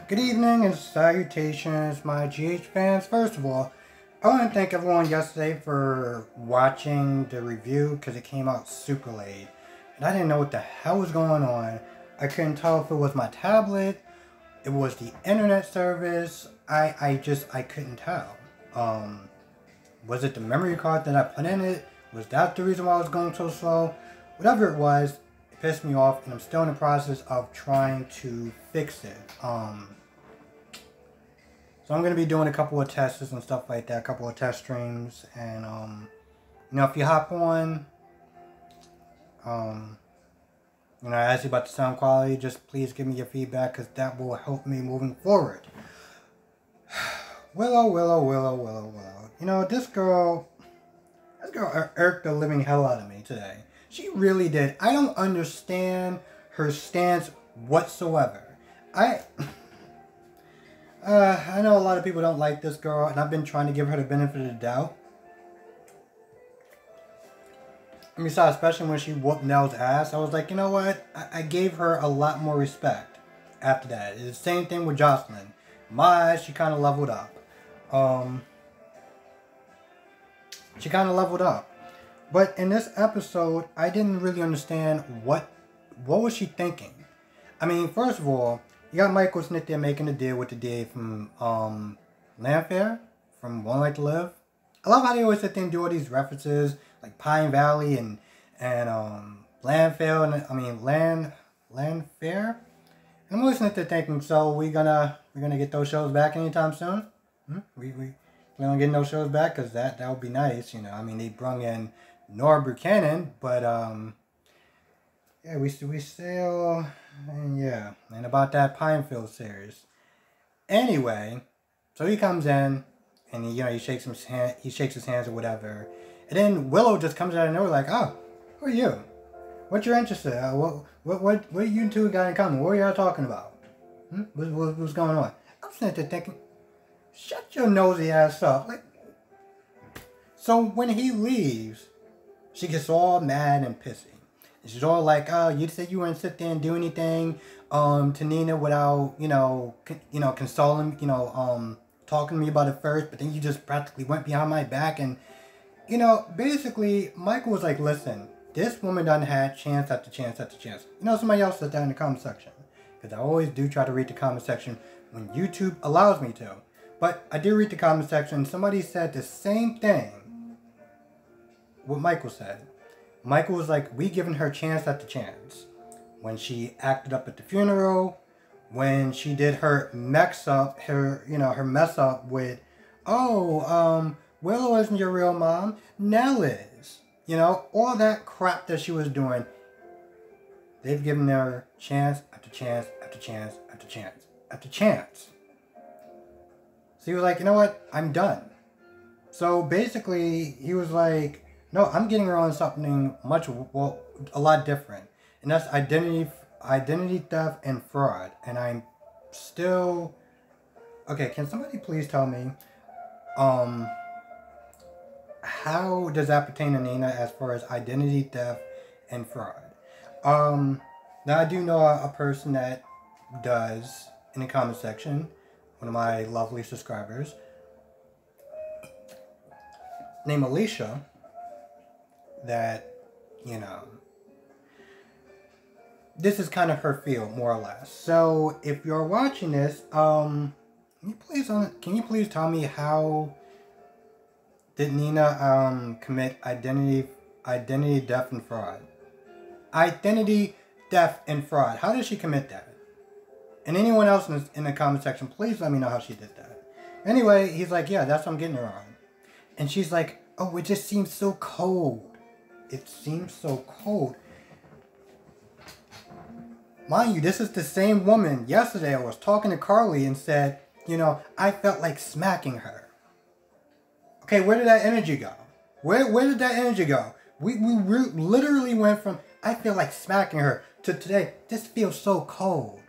Good evening and salutations, my GH fans. First of all, I want to thank everyone yesterday for watching the review because it came out super late. And I didn't know what the hell was going on. I couldn't tell if it was my tablet, it was the internet service. I couldn't tell. Was it the memory card that I put in it? Was that the reason why I was going so slow? Whatever it was, it pissed me off, and I'm still in the process of trying to fix it. So I'm going to be doing a couple of tests and stuff like that, a couple of test streams, and if you hop on, I asked you about the sound quality, just please give me your feedback, because that will help me moving forward. Willow. This girl irked the living hell out of me today. She really did. I don't understand her stance whatsoever. I know a lot of people don't like this girl, and I've been trying to give her the benefit of the doubt. And besides, especially when she whooped Nell's ass, I was like, you know what? I gave her a lot more respect after that. It's the same thing with Jocelyn. My eyes, she kind of leveled up. But in this episode, I didn't really understand what was she thinking. I mean, first of all, you got Michael Smith there making a deal with the DA from Landfair, from One Life to Live. I love how they always sit there and do all these references, like Pine Valley and Landfair, and Landfair. And I'm listening to thinking, so we're gonna get those shows back anytime soon? We gonna get those shows back, because that would be nice, they brung in Nora Buchanan, but yeah, we still, and about that Pinefield series. Anyway, so he comes in, and he shakes his hands or whatever, and then Willow just comes out of nowhere like, oh, who are you? What's your interest in? What you two got in common? What are y'all talking about? What's going on? I'm sitting there thinking, shut your nosy ass up. So when he leaves, she gets all mad and pissy. And she's all like, oh, you said you wouldn't sit there and do anything to Nina without, consoling, talking to me about it first, but then you just practically went behind my back. And, basically, Michael was like, listen, this woman done had chance after chance after chance. Somebody else said that in the comment section. Because I always do try to read the comment section when YouTube allows me to. But I did read the comment section. Somebody said the same thing what Michael said. Michael was like, we giving her chance after chance. When she acted up at the funeral, when she did her mess up with, Willow isn't your real mom, Nell is. All that crap that she was doing. They've given her chance after chance after chance after chance after chance. So he was like, you know what? I'm done. So basically, he was like, no, I'm getting her on something a lot different. And that's identity theft and fraud. And I'm still... Okay, can somebody please tell me, how does that pertain to Nina as far as identity theft and fraud? Now I do know a person that does in the comment section, one of my lovely subscribers, named Alicia, that, this is kind of her field, more or less. So, if you're watching this, can you please tell me how did Nina commit identity theft and fraud? Identity theft and fraud. How did she commit that? And anyone else in the comment section, please let me know how she did that. Anyway, he's like, yeah, that's what I'm getting her on. And she's like, oh, it just seems so cold. It seems so cold. Mind you, this is the same woman yesterday I was talking to Carly and said, I felt like smacking her. Okay, where did that energy go? Where did that energy go? We literally went from, I feel like smacking her, to today, this feels so cold.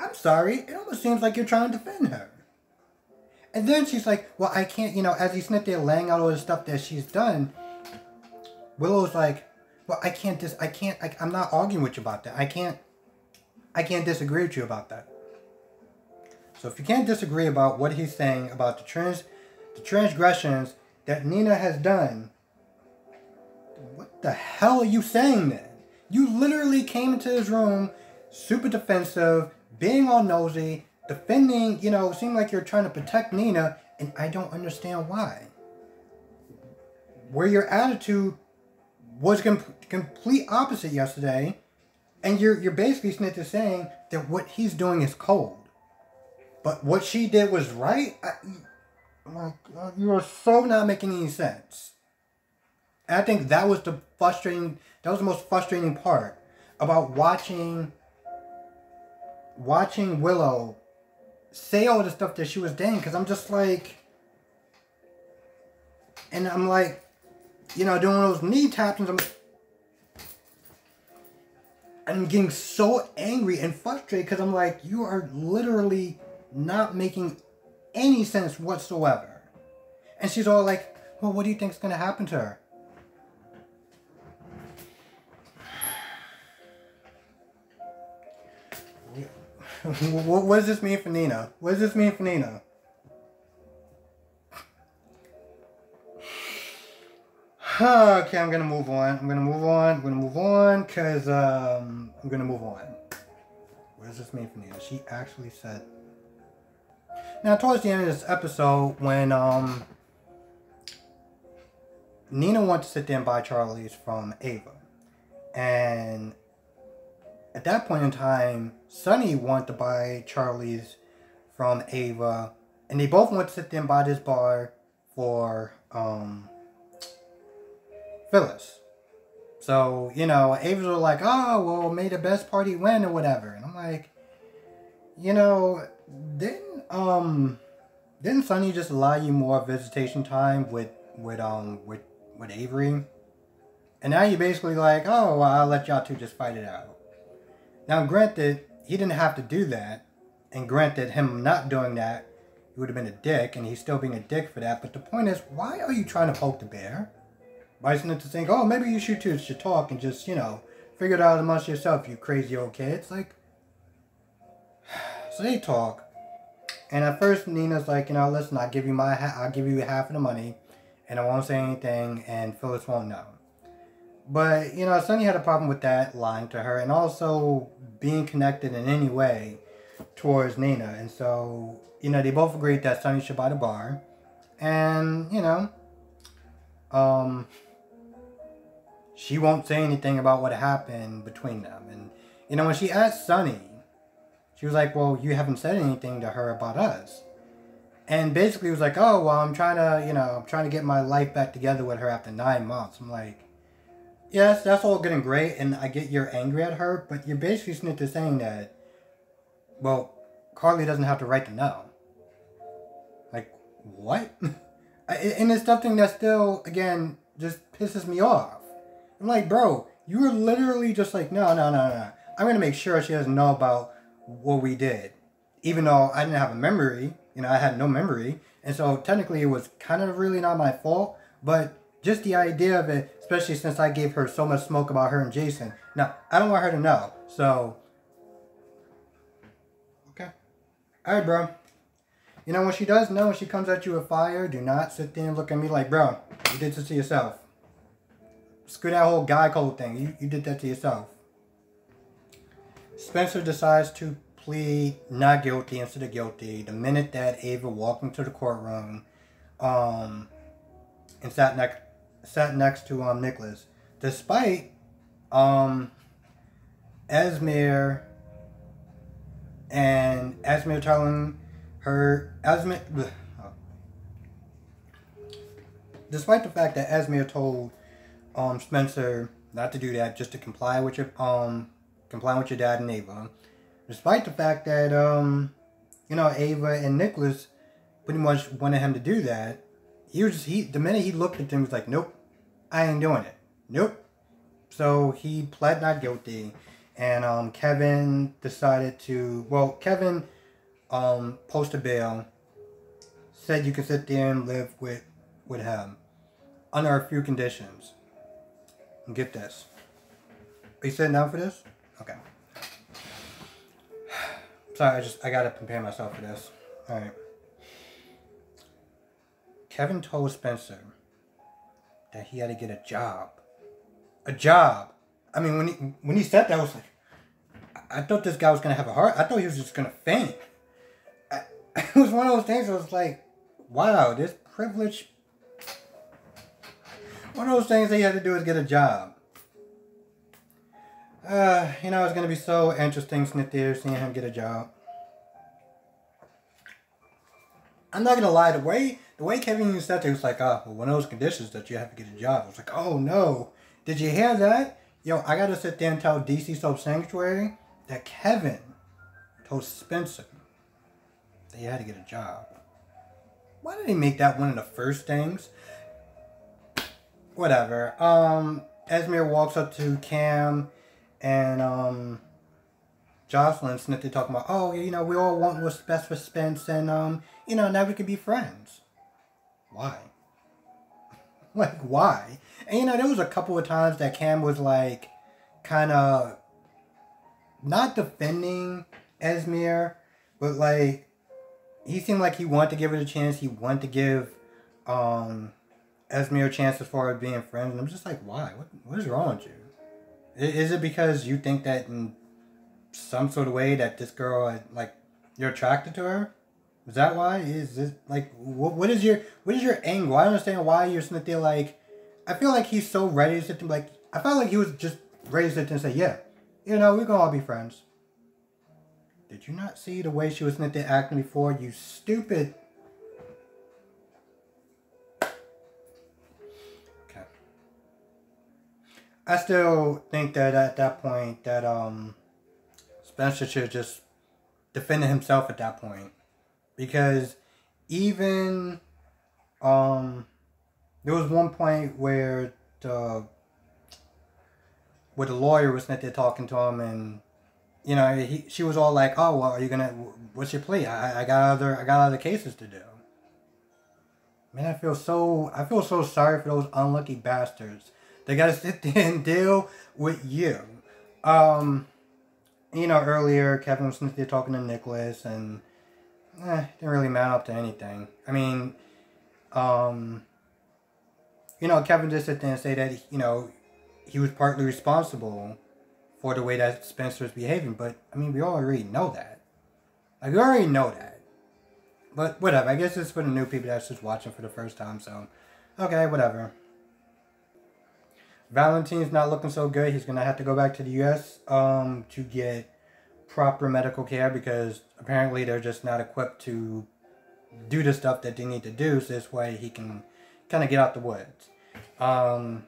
I'm sorry, it almost seems like you're trying to defend her. And then she's like, well, I can't, as he's sitting there laying out all the stuff that she's done, Willow's like, well, I'm not arguing with you about that. I can't I can't disagree with you about that. So if you can't disagree about what he's saying about the transgressions that Nina has done, what the hell are you saying then? You literally came into his room, super defensive, being all nosy, defending, it seemed like you're trying to protect Nina, and I don't understand why. Where your attitude was complete opposite yesterday, and you're basically Snitch is saying that what he's doing is cold. But what she did was right? My God, you are so not making any sense. And I think that was the most frustrating part about watching Willow say all the stuff that she was saying, because I'm just like, and I'm like, doing those knee taps, and I'm getting so angry and frustrated because I'm like, you are literally not making any sense whatsoever. And she's all like, well, what do you think's going to happen to her? What does this mean for Nina? What does this mean for Nina? Okay, I'm going to move on. Because I'm going to move on. What does this mean for Nina? She actually said... Now, towards the end of this episode, when Nina wanted to sit there and buy Charlie's from Ava. And at that point in time, Sonny wanted to buy Charlie's from Ava. And they both went to sit there and buy this bar for Phyllis. So, Ava's were like, oh, well, may the best party win or whatever. And I'm like, didn't Sonny just allow you more visitation time with Avery? And now you're basically like, oh, well, I'll let y'all two just fight it out. Now, granted, he didn't have to do that. And granted, him not doing that, he would have been a dick, and he's still being a dick for that. But the point is, why are you trying to poke the bear? By to think, oh, maybe you two should talk and just, figure it out amongst yourself, you crazy old kids. Like, so they talk. And at first, Nina's like, listen, I'll give you half of the money, and I won't say anything, and Phyllis won't know. But, Sonny had a problem with that, lying to her, and also being connected in any way towards Nina. And so, they both agreed that Sonny should buy the bar. And, she won't say anything about what happened between them. And, when she asked Sonny, she was like, well, you haven't said anything to her about us. And basically was like, oh, well, I'm trying to get my life back together with her after 9 months. I'm like, yes, that's all good and great, and I get you're angry at her, but you're basically saying that, well, Carly doesn't have the right to know. Like, what? And it's something that still, again, just pisses me off. I'm like, bro, you were literally just like, no. I'm going to make sure she doesn't know about what we did. Even though I didn't have a memory, I had no memory. And so technically it was kind of really not my fault. But just the idea of it, especially since I gave her so much smoke about her and Jason. Now, I don't want her to know. So, okay. Alright, bro. When she does know, when she comes at you with fire, do not sit there and look at me like, bro, you did this to yourself. Screw that whole guy code thing. You did that to yourself. Spencer decides to plead not guilty instead of guilty the minute that Ava walked into the courtroom and sat next to Nicholas. Despite Esmere telling her... Despite the fact that Esmere told Spencer not to do that, just to comply with your dad and Ava. Despite the fact that Ava and Nicholas pretty much wanted him to do that, the minute he looked at them, he was like, nope, I ain't doing it. Nope. So he pled not guilty, and Kevin decided to. Well, Kevin posted bail, said you can sit there and live with him under a few conditions. And get this. Are you sitting down for this? Okay. Sorry, I gotta prepare myself for this. Alright. Kevin told Spencer that he had to get a job. A job. I mean, when he said that, I was like, I thought this guy was gonna have a heart. I thought he was just gonna faint. It was one of those things. I was like, wow, this privilege. One of those things that you had to do is get a job. You know, it's gonna be so interesting seeing him get a job. I'm not gonna lie, the way Kevin said it was like, well, one of those conditions that you have to get a job. I was like, oh no, did you hear that? Yo, I gotta sit there and tell DC Soap Sanctuary that Kevin told Spencer that he had to get a job. Why did he make that one of the first things? Whatever. Esmere walks up to Cam and Jocelyn Smith. They're talking about, oh, you know, we all want what's best for Spence, and you know, now we can be friends. Why? Like, why? And you know, there was a couple of times that Cam was like, kind of not defending Esmere, but like he seemed like he wanted to give it a chance. He wanted to give Esmere a chance as far as being friends, and I'm just like, why? What is wrong with you? Is it because you think that in some sort of way that this girl, like, you're attracted to her? Is that why? Is this like what is your angle? I don't understand why you're sitting there like. I feel like he's so ready to sit there, like, I felt like he was just ready to sit there and say, yeah, you know, we're gonna all be friends. Did you not see the way she was sitting there acting before? You stupid. Okay. I still think that at that point that Spencer should have just defended himself at that point. Because even there was one point where the lawyer was sitting there talking to him, and you know, she was all like, "Oh, well, are you gonna? What's your plea? I got other cases to do." Man, I feel so sorry for those unlucky bastards. They gotta sit there and deal with you. You know, earlier Kevin was sitting there talking to Nicholas, and didn't really mount up to anything. I mean, you know, Kevin just sit there and say that, you know, he was partly responsible for the way that Spencer was behaving. But, I mean, we already know that. Like, we already know that. But, whatever. I guess it's for the new people that's just watching for the first time. So, okay, whatever. Valentine's not looking so good. He's going to have to go back to the U.S. To get proper medical care. Because, apparently, they're just not equipped to do the stuff that they need to do. So, this way he can kind of get out the woods. And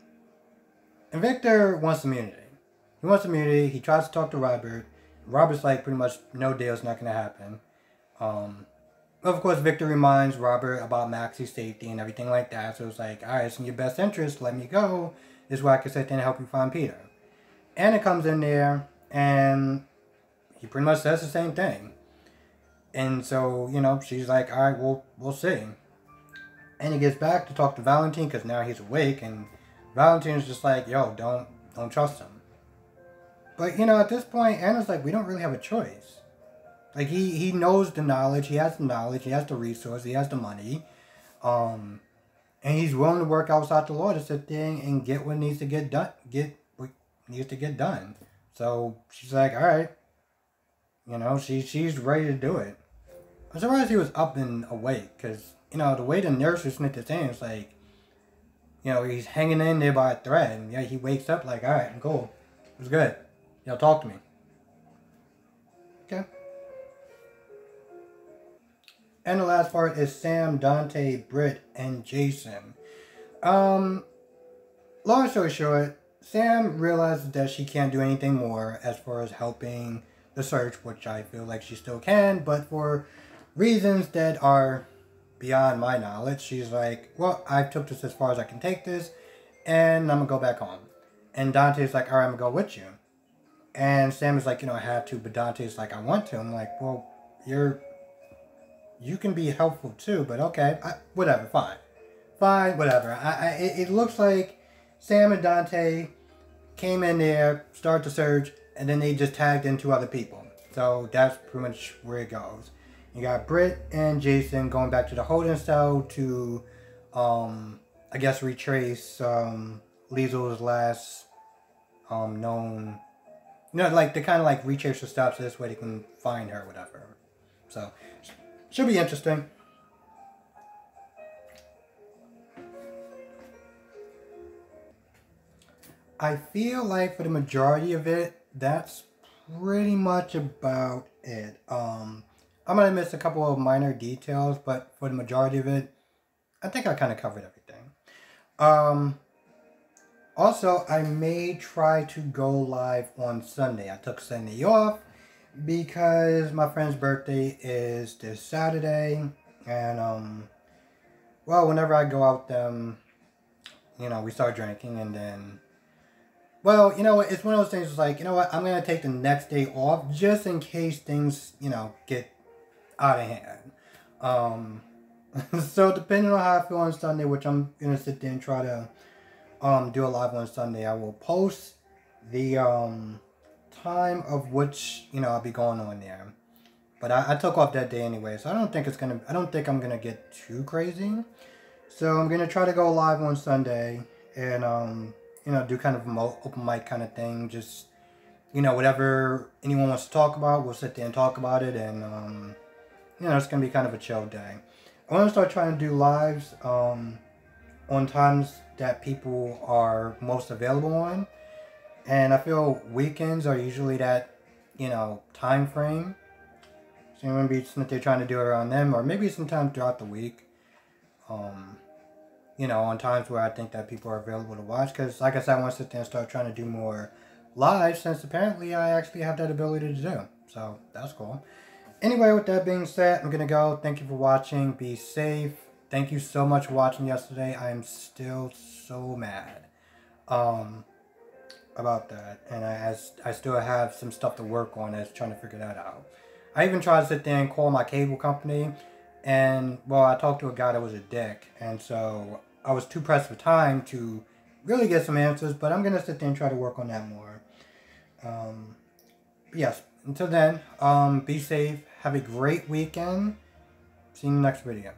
Victor wants immunity. He wants immunity. He tries to talk to Robert. Robert's like, pretty much, no deal, it's not going to happen. Of course, Victor reminds Robert about Maxie's safety and everything like that. So it's like, alright, it's in your best interest. Let me go. This is why I can sit there and help you find Peter. Anna comes in there, and he pretty much says the same thing. And so, you know, she's like, alright, we'll see. And he gets back to talk to Valentine because now he's awake, and Valentine's just like, yo, don't trust him. But, you know, at this point, Anna's like, we don't really have a choice. Like, he knows the knowledge, he has the knowledge, he has the resource, he has the money. And he's willing to work outside the law to sit there and get what needs to get done. So she's like, alright. You know, she's ready to do it. I'm surprised he was up and awake, because, you know, the way the nurse was snipped his hand, it's like, you know, he's hanging in there by a thread. And yeah, he wakes up like, alright, I'm cool. It was good. Yo, talk to me. Okay. And the last part is Sam, Dante, Britt, and Jason. Long story short, Sam realizes that she can't do anything more as far as helping the search, which I feel like she still can, but for reasons that are beyond my knowledge, she's like, well, I took this as far as I can take this, and I'm gonna go back home. And Dante's like, alright, I'm gonna go with you. And Sam is like, you know, I have to, but Dante's like, I want to. I'm like, well, you can be helpful too, but okay, whatever, fine. Fine, whatever. It looks like Sam and Dante came in there, started the search, and then they just tagged in 2 other people. So that's pretty much where it goes. You got Britt and Jason going back to the holding cell to, I guess, retrace Liesel's last known. Like they kind of like retrace her steps so this way they can find her, whatever. So, should be interesting. I feel like for the majority of it, that's pretty much about it. I might have missed a couple of minor details, but for the majority of it, I think I kind of covered everything. Also, I may try to go live on Sunday. I took Sunday off because my friend's birthday is this Saturday, and well, whenever I go out, we start drinking, and then, well, it's one of those things. It's like, I'm gonna take the next day off just in case things, get out of hand. So depending on how I feel on Sunday, which I'm gonna sit there and try to do a live on Sunday, I will post the time of which I'll be going on there. But I took off that day anyway, so I don't think I'm gonna get too crazy. So I'm gonna try to go live on Sunday and do kind of an open mic kind of thing. Just whatever anyone wants to talk about, we'll sit there and talk about it, and it's gonna be kind of a chill day. I want to start trying to do lives on times that people are most available on, and I feel weekends are usually that time frame. So I'm gonna be sitting there trying to do it around them, or maybe sometime throughout the week. On times where I think that people are available to watch, because like I said, I want to sit there and start trying to do more live, since apparently I actually have that ability to do. So that's cool. Anyway, with that being said, I'm gonna go. Thank you for watching. Be safe. Thank you so much for watching yesterday. I am still so mad about that, and I still have some stuff to work on as trying to figure that out. I even tried to sit there and call my cable company, and well, I talked to a guy that was a dick, and so I was too pressed for time to really get some answers. But I'm gonna sit there and try to work on that more. Yes. Until then, be safe. Have a great weekend. See you in the next video.